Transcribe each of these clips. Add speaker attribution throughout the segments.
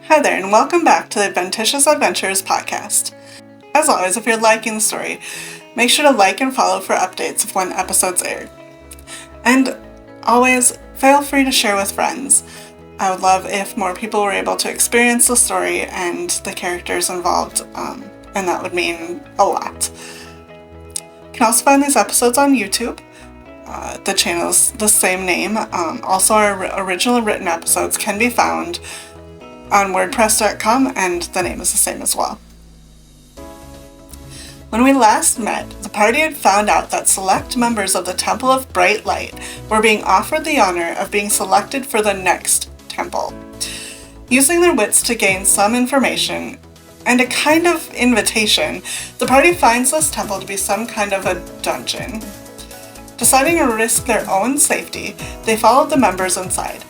Speaker 1: Hi there, and welcome back to the Adventitious Adventures podcast. As always, if you're liking the story, make sure to like and follow for updates of when episodes air. And always, feel free to share with friends. I would love if more people were able to experience the story and the characters involved, and that would mean a lot. You can also find these episodes on YouTube. The channel's the same name. Also, our original written episodes can be found on WordPress.com, and the name is the same as well. When we last met, the party had found out that select members of the Temple of Bright Light were being offered the honor of being selected for the next temple. Using their wits to gain some information and a kind of invitation, the party finds this temple to be some kind of a dungeon. Deciding to risk their own safety, they followed the members inside,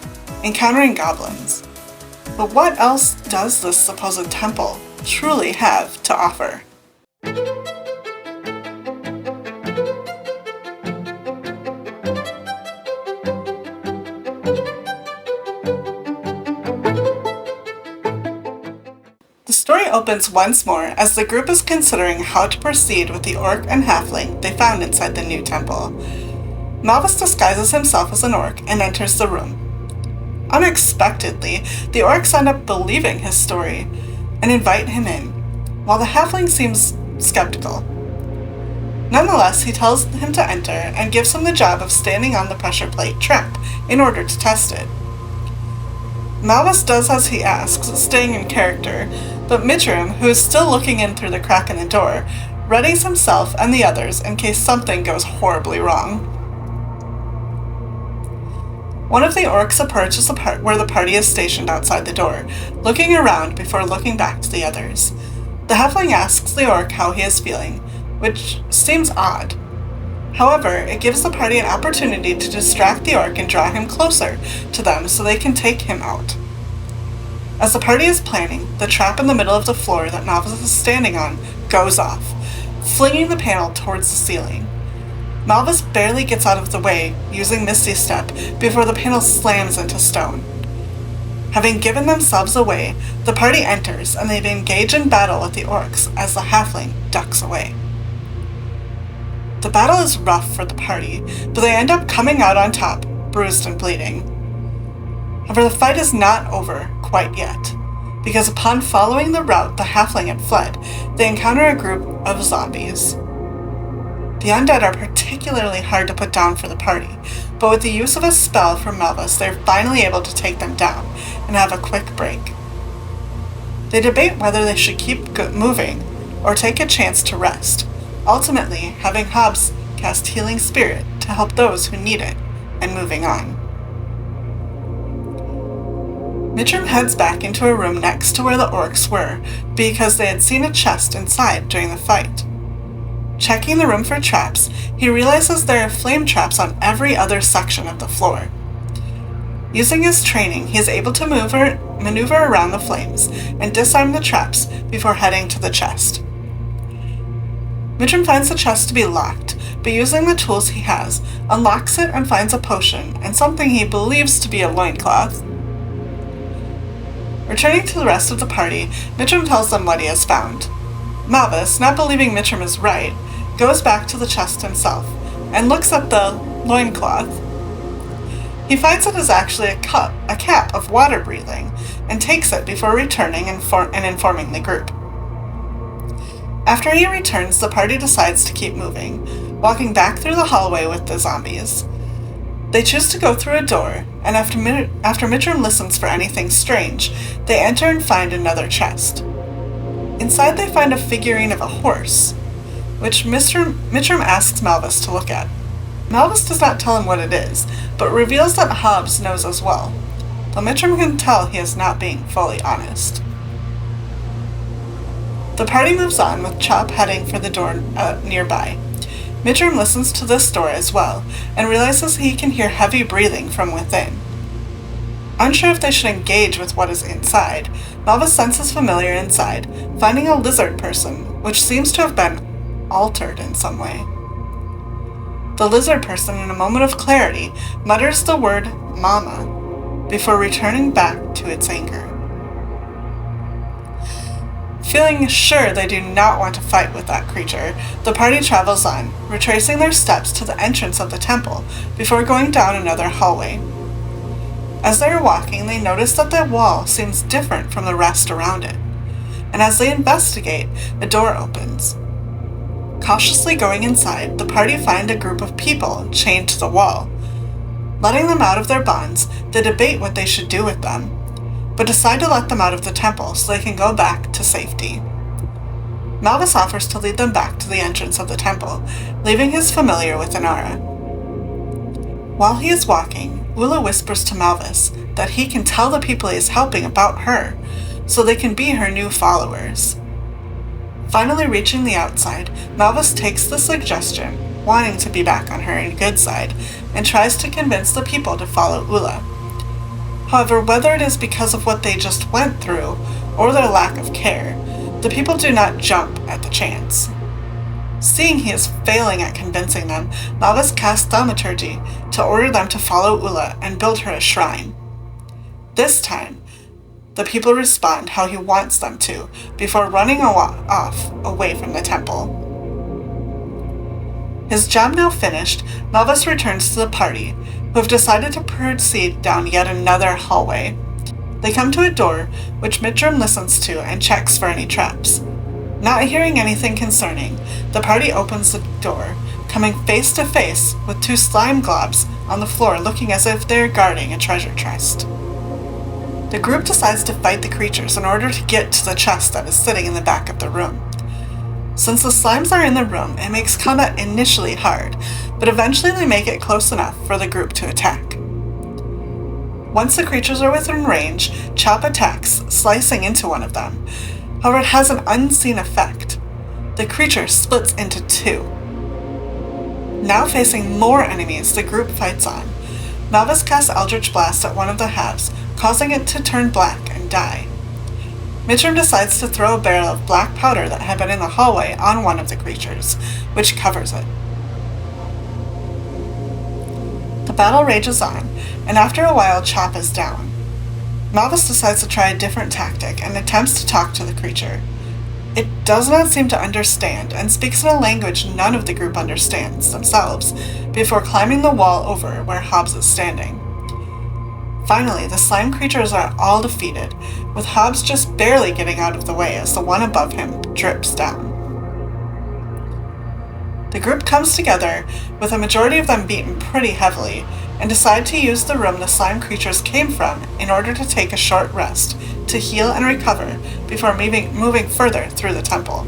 Speaker 1: encountering goblins. But what else does this supposed temple truly have to offer? The story opens once more as the group is considering how to proceed with the orc and halfling they found inside the new temple. Malvis disguises himself as an orc and enters the room. Unexpectedly, the orcs end up believing his story and invite him in, while the halfling seems skeptical. Nonetheless, he tells him to enter and gives him the job of standing on the pressure plate trap in order to test it. Malvis does as he asks, staying in character, but Mitram, who is still looking in through the crack in the door, readies himself and the others in case something goes horribly wrong. One of the orcs approaches the part where the party is stationed outside the door, looking around before looking back to the others. The halfling asks the orc how he is feeling, which seems odd. However, it gives the party an opportunity to distract the orc and draw him closer to them so they can take him out. As the party is planning, the trap in the middle of the floor that Malvis is standing on goes off, flinging the panel towards the ceiling. Malvis barely gets out of the way, using Misty Step, before the panel slams into stone. Having given themselves away, the party enters and they engage in battle with the orcs as the halfling ducks away. The battle is rough for the party, but they end up coming out on top, bruised and bleeding. However, the fight is not over quite yet, because upon following the route the halfling had fled, they encounter a group of zombies. The undead are particularly hard to put down for the party, but with the use of a spell from Malvis, they're finally able to take them down and have a quick break. They debate whether they should keep moving or take a chance to rest, ultimately having Hobbs cast Healing Spirit to help those who need it, and moving on. Mitram heads back into a room next to where the orcs were, because they had seen a chest inside during the fight. Checking the room for traps, he realizes there are flame traps on every other section of the floor. Using his training, he is able to maneuver around the flames and disarm the traps before heading to the chest. Mitram finds the chest to be locked, but using the tools he has, unlocks it and finds a potion and something he believes to be a loincloth. Returning to the rest of the party, Mitram tells them what he has found. Malvis, not believing Mitram is right, goes back to the chest himself and looks at the loincloth. He finds it is actually a cap of water breathing, and takes it before returning and informing the group. After he returns, the party decides to keep moving, walking back through the hallway with the zombies. They choose to go through a door, and after Mitram listens for anything strange, they enter and find another chest. Inside they find a figurine of a horse, which Mitram asks Malvis to look at. Malvis does not tell him what it is, but reveals that Hobbs knows as well, though Mitram can tell he is not being fully honest. The party moves on, with Chop heading for the door nearby. Mitram listens to this door as well, and realizes he can hear heavy breathing from within. Unsure if they should engage with what is inside, Malvis senses familiar inside, finding a lizard person, which seems to have been altered in some way. The lizard person, in a moment of clarity, mutters the word "Mama," before returning back to its anger. Feeling sure they do not want to fight with that creature, the party travels on, retracing their steps to the entrance of the temple before going down another hallway. As they are walking, they notice that the wall seems different from the rest around it, and as they investigate, a door opens. Cautiously going inside, the party find a group of people chained to the wall. Letting them out of their bonds, they debate what they should do with them, but decide to let them out of the temple so they can go back to safety. Malvis offers to lead them back to the entrance of the temple, leaving his familiar with Inara. While he is walking, Ula whispers to Malvis that he can tell the people he is helping about her, so they can be her new followers. Finally reaching the outside, Malvis takes the suggestion, wanting to be back on her good side, and tries to convince the people to follow Ula. However, whether it is because of what they just went through, or their lack of care, the people do not jump at the chance. Seeing he is failing at convincing them, Malvis casts thaumaturgy to order them to follow Ula and build her a shrine. This time, the people respond how he wants them to, before running off away from the temple. His job now finished, Malvis returns to the party, who have decided to proceed down yet another hallway. They come to a door, which Mitram listens to and checks for any traps. Not hearing anything concerning, the party opens the door, coming face to face with two slime globs on the floor looking as if they are guarding a treasure chest. The group decides to fight the creatures in order to get to the chest that is sitting in the back of the room. Since the slimes are in the room, it makes combat initially hard, but eventually they make it close enough for the group to attack. Once the creatures are within range, Chop attacks, slicing into one of them. However, it has an unseen effect. The creature splits into two. Now facing more enemies, the group fights on. Malvis casts Eldritch Blast at one of the halves, causing it to turn black and die. Mitram decides to throw a barrel of black powder that had been in the hallway on one of the creatures, which covers it. The battle rages on, and after a while Chop is down. Malvis decides to try a different tactic and attempts to talk to the creature. It does not seem to understand and speaks in a language none of the group understands themselves before climbing the wall over where Hobbs is standing. Finally, the slime creatures are all defeated, with Hobbs just barely getting out of the way as the one above him drips down. The group comes together, with a majority of them beaten pretty heavily, and decide to use the room the slime creatures came from in order to take a short rest, to heal and recover before moving further through the temple.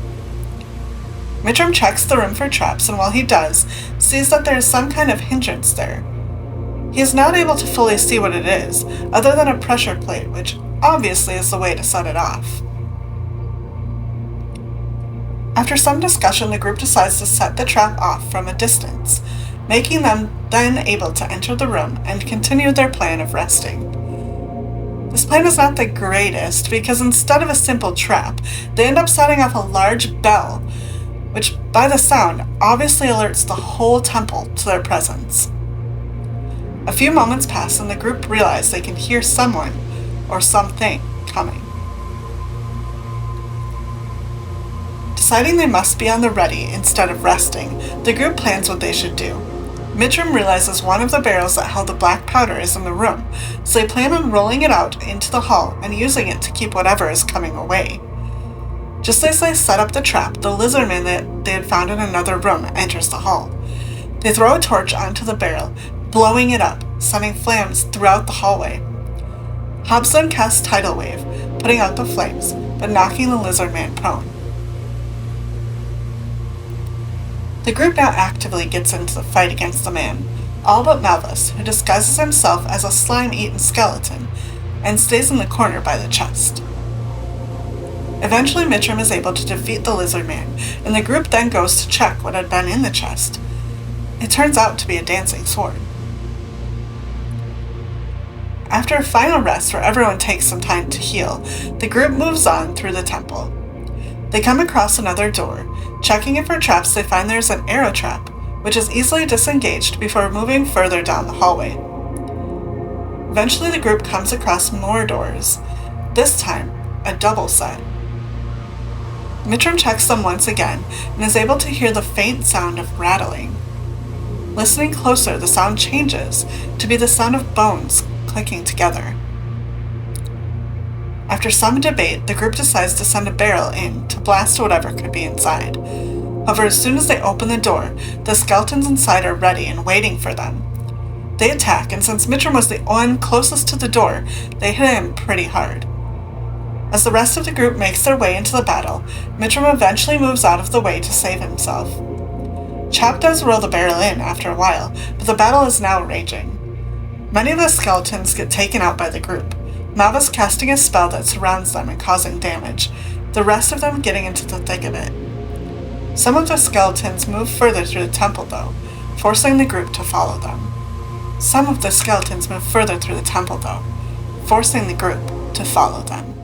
Speaker 1: Mitram checks the room for traps, and while he does, sees that there is some kind of hindrance there. He is not able to fully see what it is, other than a pressure plate, which obviously is the way to set it off. After some discussion, the group decides to set the trap off from a distance, making them then able to enter the room and continue their plan of resting. This plan is not the greatest, because instead of a simple trap, they end up setting off a large bell, which, by the sound, obviously alerts the whole temple to their presence. A few moments pass and the group realize they can hear someone, or something, coming. Deciding they must be on the ready instead of resting, the group plans what they should do. Mitram realizes one of the barrels that held the black powder is in the room, so they plan on rolling it out into the hall and using it to keep whatever is coming away. Just as they set up the trap, the lizardman that they had found in another room enters the hall. They throw a torch onto the barrel, blowing it up, sending flames throughout the hallway. Hobbs then casts Tidal Wave, putting out the flames, but knocking the lizardman prone. The group now actively gets into the fight against the man, all but Malvis, who disguises himself as a slime-eaten skeleton and stays in the corner by the chest. Eventually Mitram is able to defeat the lizardman, and the group then goes to check what had been in the chest. It turns out to be a dancing sword. After a final rest where everyone takes some time to heal, the group moves on through the temple. They come across another door. Checking it for traps, they find there's an arrow trap, which is easily disengaged before moving further down the hallway. Eventually the group comes across more doors, this time a double set. Mitram checks them once again and is able to hear the faint sound of rattling. Listening closer, the sound changes to be the sound of bones clicking together. After some debate, the group decides to send a barrel in to blast whatever could be inside. However, as soon as they open the door, the skeletons inside are ready and waiting for them. They attack, and since Mitram was the one closest to the door, they hit him pretty hard. As the rest of the group makes their way into the battle, Mitram eventually moves out of the way to save himself. Chap does roll the barrel in after a while, but the battle is now raging. Many of the skeletons get taken out by the group, Mavis casting a spell that surrounds them and causing damage, the rest of them getting into the thick of it. Some of the skeletons move further through the temple though, forcing the group to follow them. Some of the skeletons move further through the temple though, forcing the group to follow them.